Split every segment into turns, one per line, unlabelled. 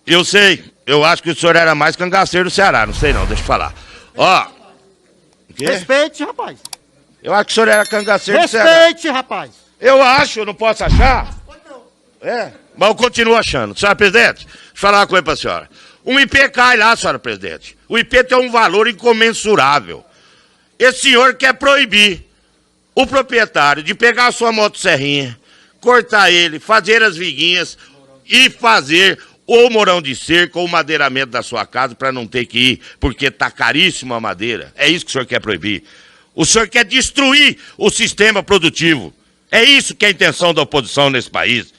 Eu sei, eu acho que o senhor era mais cangaceiro do Ceará, não sei não, deixa eu falar. Ó.
Respeite, rapaz.
Eu acho que o senhor era cangaceiro do Ceará.
Respeite, rapaz.
Eu acho, eu não posso achar? É, mas eu continuo achando. Senhora presidente, deixa eu falar uma coisa pra senhora. Um IP cai lá, senhora presidente. O IP tem um valor incomensurável. Esse senhor quer proibir o proprietário de pegar a sua motosserrinha, cortar ele, fazer as viguinhas e fazer ou morão de cerca ou madeiramento da sua casa para não ter que ir, porque tá caríssimo a madeira. É isso que o senhor quer proibir. O senhor quer destruir o sistema produtivo. É isso que é a intenção da oposição nesse país.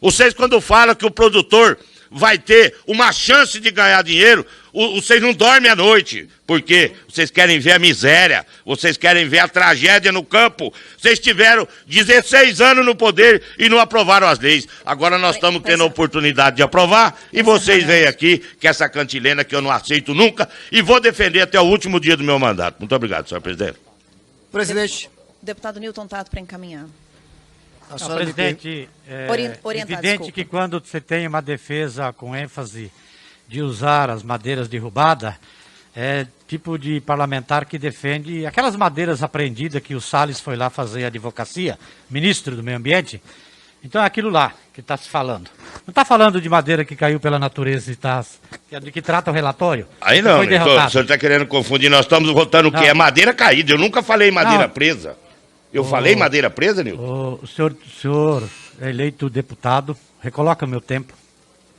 Vocês, quando falam que o produtor vai ter uma chance de ganhar dinheiro, vocês não dormem à noite, porque vocês querem ver a miséria, vocês querem ver a tragédia no campo. Vocês tiveram 16 anos no poder e não aprovaram as leis. Agora nós estamos tendo a oportunidade de aprovar e vocês vêm aqui, que essa cantilena que eu não aceito nunca, e vou defender até o último dia do meu mandato. Muito obrigado, senhor presidente.
Presidente.
Deputado Newton Tato, para encaminhar.
Presidente, evidente que quando você tem uma defesa com ênfase de usar as madeiras derrubadas, é tipo de parlamentar que defende aquelas madeiras apreendidas que o Salles foi lá fazer advocacia, ministro do Meio Ambiente. Então é aquilo lá que está se falando. Não está falando de madeira que caiu pela natureza e de que trata o relatório.
Aí não, né? O senhor está querendo confundir, nós estamos votando o quê? É madeira caída, eu nunca falei madeira presa. Eu falei madeira presa, Nilton?
O senhor é eleito deputado. Recoloca meu tempo.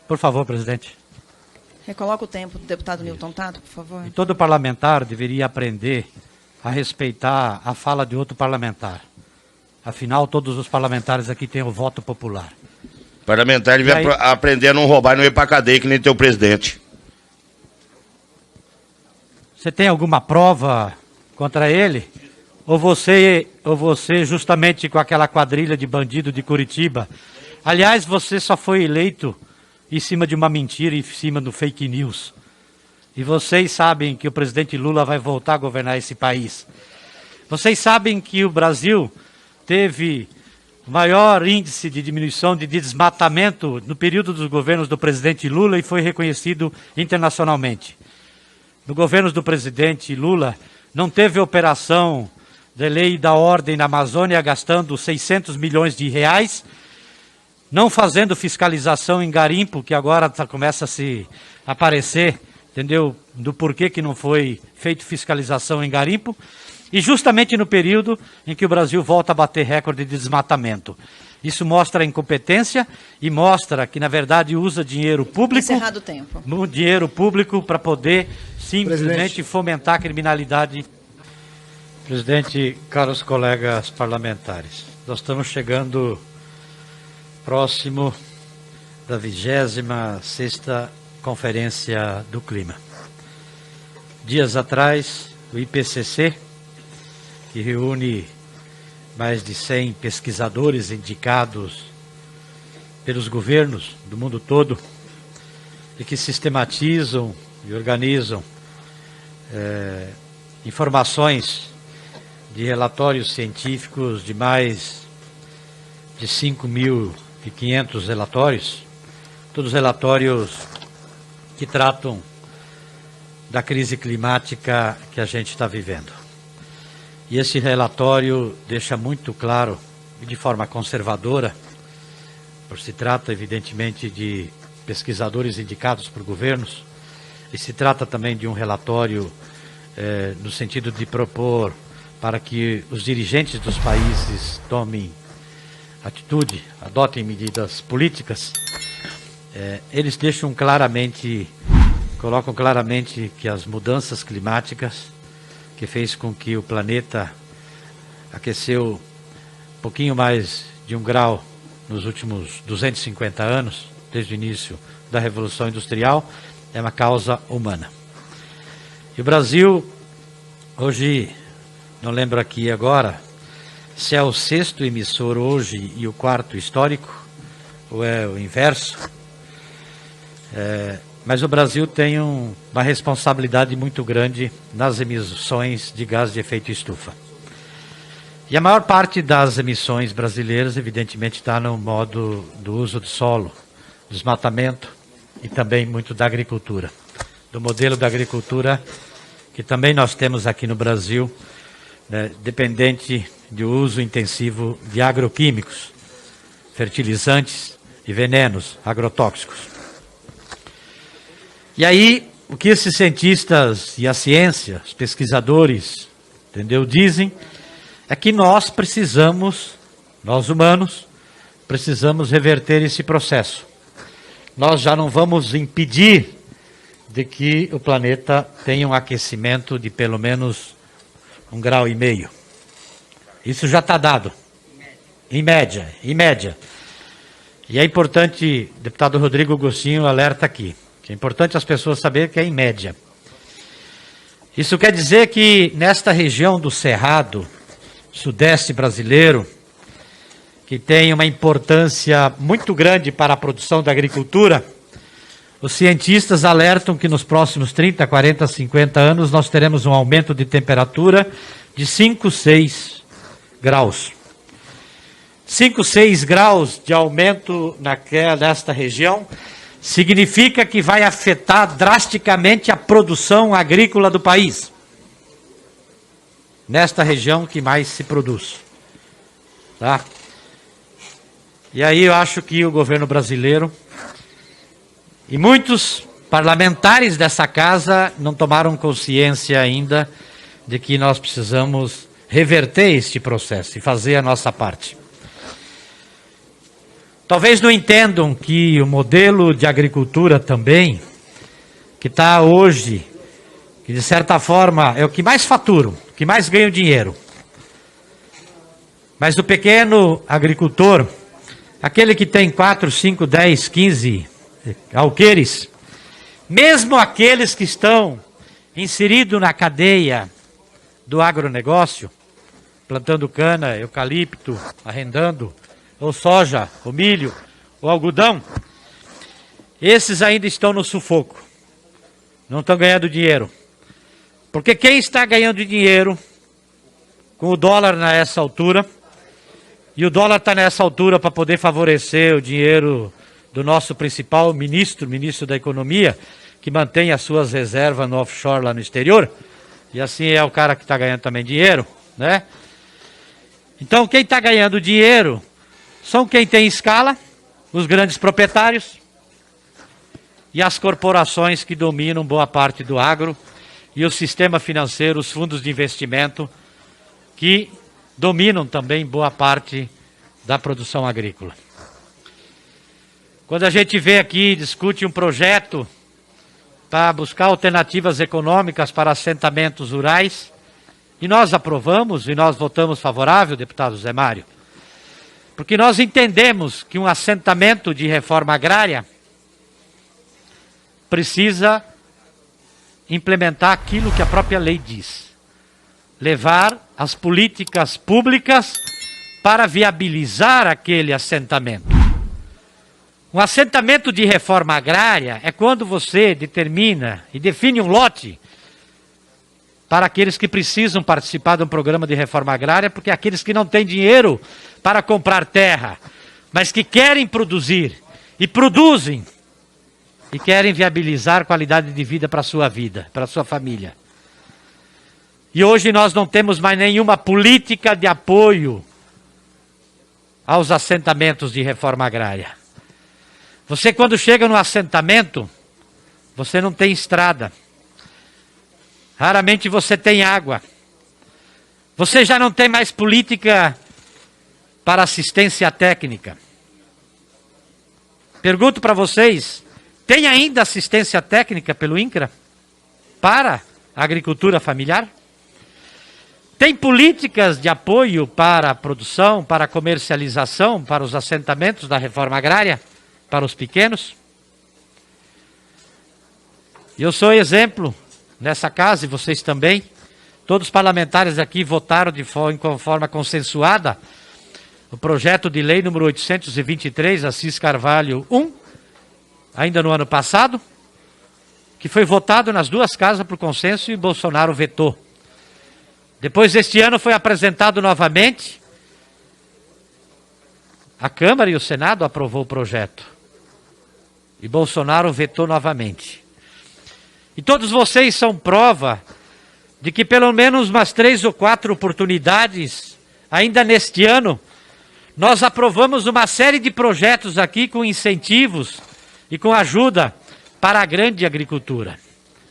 Por favor, presidente.
Recoloca o tempo do deputado Newton Tato, por favor.
E todo parlamentar deveria aprender a respeitar a fala de outro parlamentar. Afinal, todos os parlamentares aqui têm o voto popular.
O parlamentar devia aprender a não roubar e não ir para cadeia, que nem teu presidente.
Você tem alguma prova contra ele? Ou você, justamente com aquela quadrilha de bandido de Curitiba? Aliás, você só foi eleito em cima de uma mentira, em cima do fake news. E vocês sabem que o presidente Lula vai voltar a governar esse país. Vocês sabem que o Brasil teve o maior índice de diminuição de desmatamento no período dos governos do presidente Lula e foi reconhecido internacionalmente. No governo do presidente Lula, não teve operação da lei da ordem na Amazônia gastando 600 milhões de reais, não fazendo fiscalização em garimpo, que agora começa a se aparecer, entendeu? Do porquê que não foi feito fiscalização em garimpo, e justamente no período em que o Brasil volta a bater recorde de desmatamento. Isso mostra a incompetência e mostra que, na verdade, usa dinheiro público,
encerrado o tempo,
dinheiro público para poder simplesmente fomentar a criminalidade. Presidente, caros colegas parlamentares, nós estamos chegando próximo da 26ª Conferência do Clima. Dias atrás, o IPCC, que reúne mais de 100 pesquisadores indicados pelos governos do mundo todo e que sistematizam e organizam informações de relatórios científicos de mais de 5.500 relatórios, todos relatórios que tratam da crise climática que a gente está vivendo. E esse relatório deixa muito claro, e de forma conservadora, por se trata evidentemente de pesquisadores indicados por governos, e se trata também de um relatório no sentido de propor para que os dirigentes dos países tomem atitude, adotem medidas políticas, eles deixam claramente, colocam claramente que as mudanças climáticas, que fez com que o planeta aqueceu um pouquinho mais de 1 grau nos últimos 250 anos, desde o início da Revolução Industrial, é uma causa humana. E o Brasil, hoje, não lembro aqui agora, se é o 6º emissor hoje e o 4º histórico, ou é o inverso, mas o Brasil tem uma responsabilidade muito grande nas emissões de gás de efeito estufa. E a maior parte das emissões brasileiras, evidentemente, está no modo do uso do solo, desmatamento, e também muito da agricultura. Do modelo da agricultura que também nós temos aqui no Brasil, né, dependente do uso intensivo de agroquímicos, fertilizantes e venenos agrotóxicos. E aí, o que esses cientistas e a ciência, os pesquisadores, entendeu, dizem, é que nós precisamos, nós humanos, precisamos reverter esse processo. Nós já não vamos impedir de que o planeta tenha um aquecimento de pelo menos 1,5 graus. Isso já está dado. Em média. E é importante, deputado Rodrigo Gostinho alerta aqui, que é importante as pessoas saberem que é em média. Isso quer dizer que nesta região do Cerrado, sudeste brasileiro, que tem uma importância muito grande para a produção da agricultura, os cientistas alertam que nos próximos 30, 40, 50 anos nós teremos um aumento de temperatura de 5, 6 graus. 5, 6 graus de aumento nesta região significa que vai afetar drasticamente a produção agrícola do país. Nesta região que mais se produz. Tá? E aí eu acho que o governo brasileiro e muitos parlamentares dessa casa não tomaram consciência ainda de que nós precisamos reverter este processo e fazer a nossa parte. Talvez não entendam que o modelo de agricultura também, que está hoje, que de certa forma é o que mais fatura, o que mais ganha dinheiro. Mas o pequeno agricultor, aquele que tem 4, 5, 10, 15 alqueires, mesmo aqueles que estão inseridos na cadeia do agronegócio, plantando cana, eucalipto, arrendando, ou soja, ou milho, ou algodão, esses ainda estão no sufoco, não estão ganhando dinheiro. Porque quem está ganhando dinheiro com o dólar nessa altura, e o dólar está nessa altura para poder favorecer o dinheiro do nosso principal ministro da Economia, que mantém as suas reservas no offshore lá no exterior, e assim é o cara que está ganhando também dinheiro, né? Então quem está ganhando dinheiro são quem tem escala, os grandes proprietários e as corporações que dominam boa parte do agro e o sistema financeiro, os fundos de investimento que dominam também boa parte da produção agrícola. Quando a gente vê aqui, discute um projeto para buscar alternativas econômicas para assentamentos rurais, e nós aprovamos e nós votamos favorável, deputado Zé Mário, porque nós entendemos que um assentamento de reforma agrária precisa implementar aquilo que a própria lei diz. Levar as políticas públicas para viabilizar aquele assentamento. Um assentamento de reforma agrária é quando você determina e define um lote para aqueles que precisam participar de um programa de reforma agrária, porque aqueles que não têm dinheiro para comprar terra, mas que querem produzir e produzem e querem viabilizar qualidade de vida para a sua vida, para a sua família. E hoje nós não temos mais nenhuma política de apoio aos assentamentos de reforma agrária. Você, quando chega no assentamento, você não tem estrada. Raramente você tem água. Você já não tem mais política para assistência técnica. Pergunto para vocês, tem ainda assistência técnica pelo INCRA para a agricultura familiar? Tem políticas de apoio para a produção, para a comercialização, para os assentamentos da reforma agrária, para os pequenos? Eu sou exemplo nessa casa, e vocês também. Todos os parlamentares aqui votaram de forma consensuada o projeto de lei número 823, Assis Carvalho 1, ainda no ano passado, que foi votado nas duas casas por consenso e Bolsonaro vetou. Depois deste ano foi apresentado novamente, a Câmara e o Senado aprovou o projeto. E Bolsonaro vetou novamente. E todos vocês são prova de que pelo menos umas 3 ou 4 oportunidades, ainda neste ano, nós aprovamos uma série de projetos aqui com incentivos e com ajuda para a grande agricultura.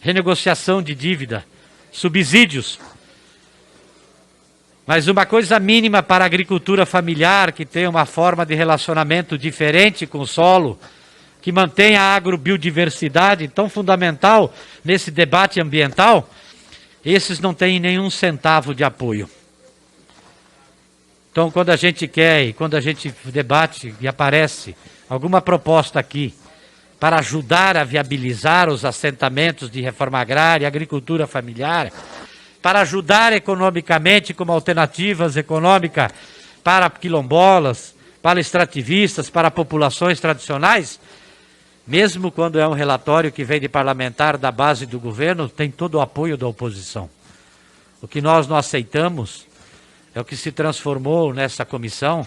Renegociação de dívida, subsídios. Mas uma coisa mínima para a agricultura familiar, que tem uma forma de relacionamento diferente com o solo, que mantém a agrobiodiversidade tão fundamental nesse debate ambiental, esses não têm nenhum centavo de apoio. Então, quando a gente quer e quando a gente debate e aparece alguma proposta aqui para ajudar a viabilizar os assentamentos de reforma agrária, agricultura familiar, para ajudar economicamente como alternativas econômicas para quilombolas, para extrativistas, para populações tradicionais, mesmo quando é um relatório que vem de parlamentar da base do governo, tem todo o apoio da oposição. O que nós não aceitamos é o que se transformou nessa comissão,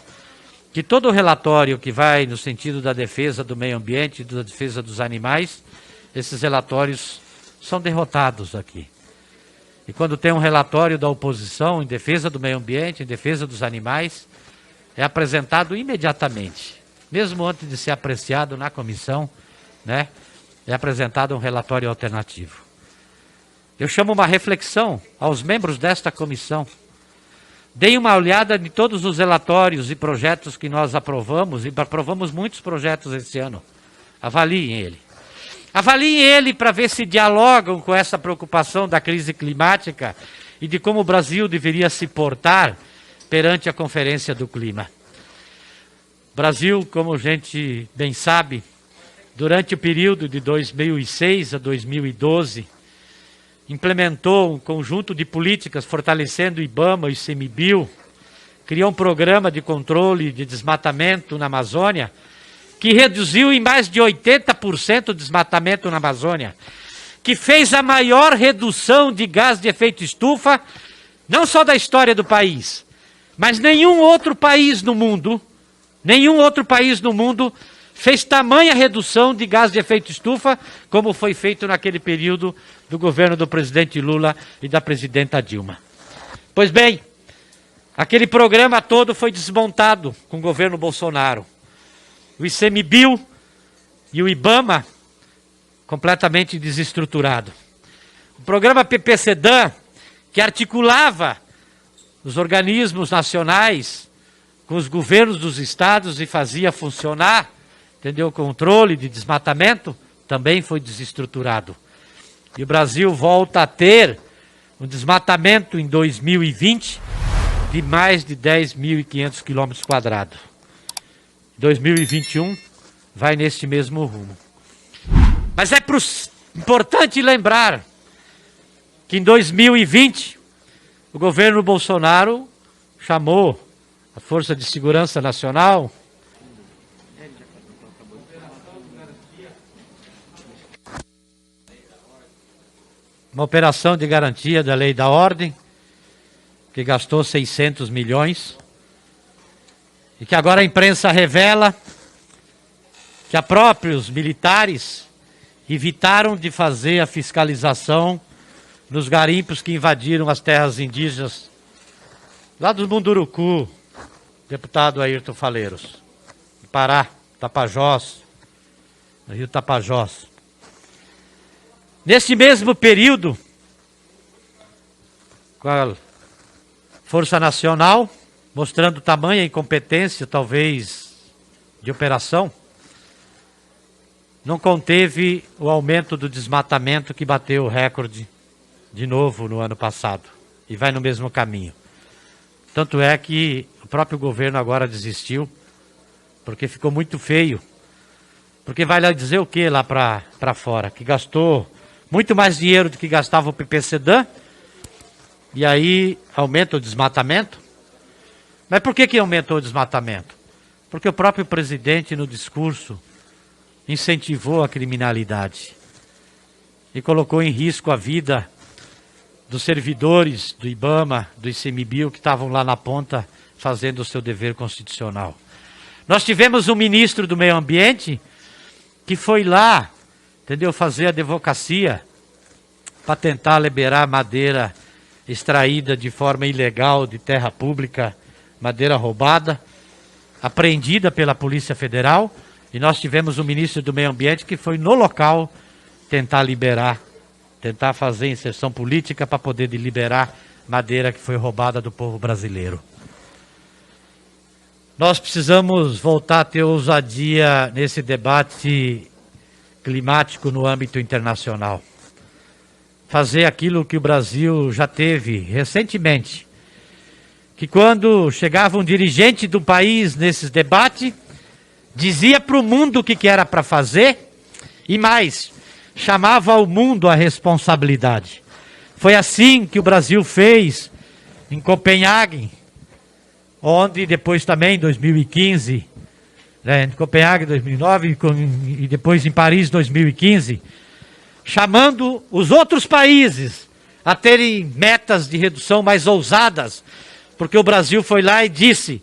que todo o relatório que vai no sentido da defesa do meio ambiente, da defesa dos animais, esses relatórios são derrotados aqui. E quando tem um relatório da oposição em defesa do meio ambiente, em defesa dos animais, é apresentado imediatamente, mesmo antes de ser apreciado na comissão, né? É apresentado um relatório alternativo. Eu chamo uma reflexão aos membros desta comissão. Deem uma olhada em todos os relatórios e projetos que nós aprovamos, e aprovamos muitos projetos esse ano. Avaliem ele. Avaliem ele para ver se dialogam com essa preocupação da crise climática e de como o Brasil deveria se portar perante a Conferência do Clima. O Brasil, como a gente bem sabe, durante o período de 2006 a 2012, implementou um conjunto de políticas fortalecendo o IBAMA e o ICMBio, criou um programa de controle de desmatamento na Amazônia, que reduziu em mais de 80% o desmatamento na Amazônia, que fez a maior redução de gás de efeito estufa, não só da história do país, mas nenhum outro país no mundo fez tamanha redução de gás de efeito estufa, como foi feito naquele período do governo do presidente Lula e da presidenta Dilma. Pois bem, aquele programa todo foi desmontado com o governo Bolsonaro. O ICMBio e o IBAMA completamente desestruturado. O programa PPCDAN, que articulava os organismos nacionais com os governos dos estados e fazia funcionar, entendeu, o controle de desmatamento, também foi desestruturado. E o Brasil volta a ter um desmatamento em 2020 de mais de 10.500 quilômetros quadrados. 2021 vai neste mesmo rumo. Mas é importante lembrar que em 2020 o governo Bolsonaro chamou a Força de Segurança Nacional uma operação de garantia da lei da ordem, que gastou 600 milhões, e que agora a imprensa revela que próprios militares evitaram de fazer a fiscalização nos garimpos que invadiram as terras indígenas, lá do Munduruku, deputado Ayrton Faleiros, do Pará, Tapajós, no Rio Tapajós. Nesse mesmo período, com a Força Nacional, mostrando tamanha incompetência, talvez, de operação, não conteve o aumento do desmatamento que bateu o recorde de novo no ano passado, e vai no mesmo caminho. Tanto é que o próprio governo agora desistiu, porque ficou muito feio, porque vai lá dizer o que lá para fora? Que gastou muito mais dinheiro do que gastava o PPCDAN, e aí aumenta o desmatamento. Mas por que aumentou o desmatamento? Porque o próprio presidente, no discurso, incentivou a criminalidade e colocou em risco a vida dos servidores do IBAMA, do ICMBio, que estavam lá na ponta fazendo o seu dever constitucional. Nós tivemos um ministro do Meio Ambiente que foi lá, entendeu, fazer a advocacia para tentar liberar madeira extraída de forma ilegal de terra pública, madeira roubada, apreendida pela Polícia Federal, e nós tivemos o ministro do Meio Ambiente que foi no local tentar liberar, tentar fazer inserção política para poder liberar madeira que foi roubada do povo brasileiro. Nós precisamos voltar a ter ousadia nesse debate climático no âmbito internacional. Fazer aquilo que o Brasil já teve recentemente, que quando chegava um dirigente do país nesses debates, dizia para o mundo o que era para fazer e mais, chamava ao mundo a responsabilidade. Foi assim que o Brasil fez em Copenhague, onde depois também, em 2015, em Copenhague 2009 e depois em Paris 2015, chamando os outros países a terem metas de redução mais ousadas, porque o Brasil foi lá e disse,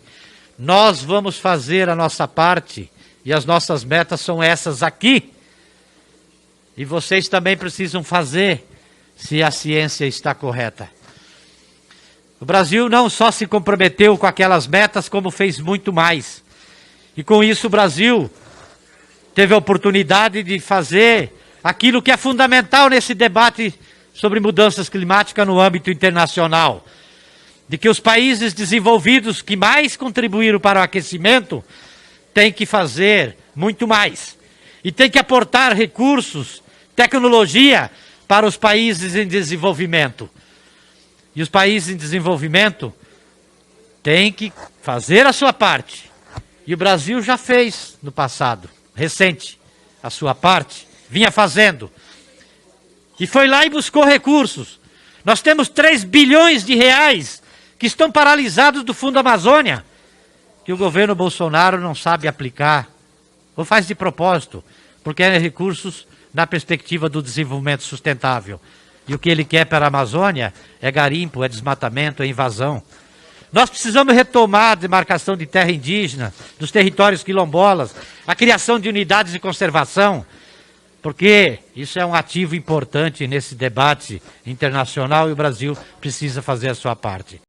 nós vamos fazer a nossa parte e as nossas metas são essas aqui. E vocês também precisam fazer se a ciência está correta. O Brasil não só se comprometeu com aquelas metas, como fez muito mais. E com isso o Brasil teve a oportunidade de fazer aquilo que é fundamental nesse debate sobre mudanças climáticas no âmbito internacional. De que os países desenvolvidos que mais contribuíram para o aquecimento têm que fazer muito mais. E têm que aportar recursos, tecnologia para os países em desenvolvimento. E os países em desenvolvimento têm que fazer a sua parte. E o Brasil já fez no passado, recente, a sua parte, vinha fazendo. E foi lá e buscou recursos. Nós temos 3 bilhões de reais que estão paralisados do Fundo Amazônia, que o governo Bolsonaro não sabe aplicar, ou faz de propósito, porque é recursos na perspectiva do desenvolvimento sustentável. E o que ele quer para a Amazônia é garimpo, é desmatamento, é invasão. Nós precisamos retomar a demarcação de terra indígena, dos territórios quilombolas, a criação de unidades de conservação, porque isso é um ativo importante nesse debate internacional e o Brasil precisa fazer a sua parte.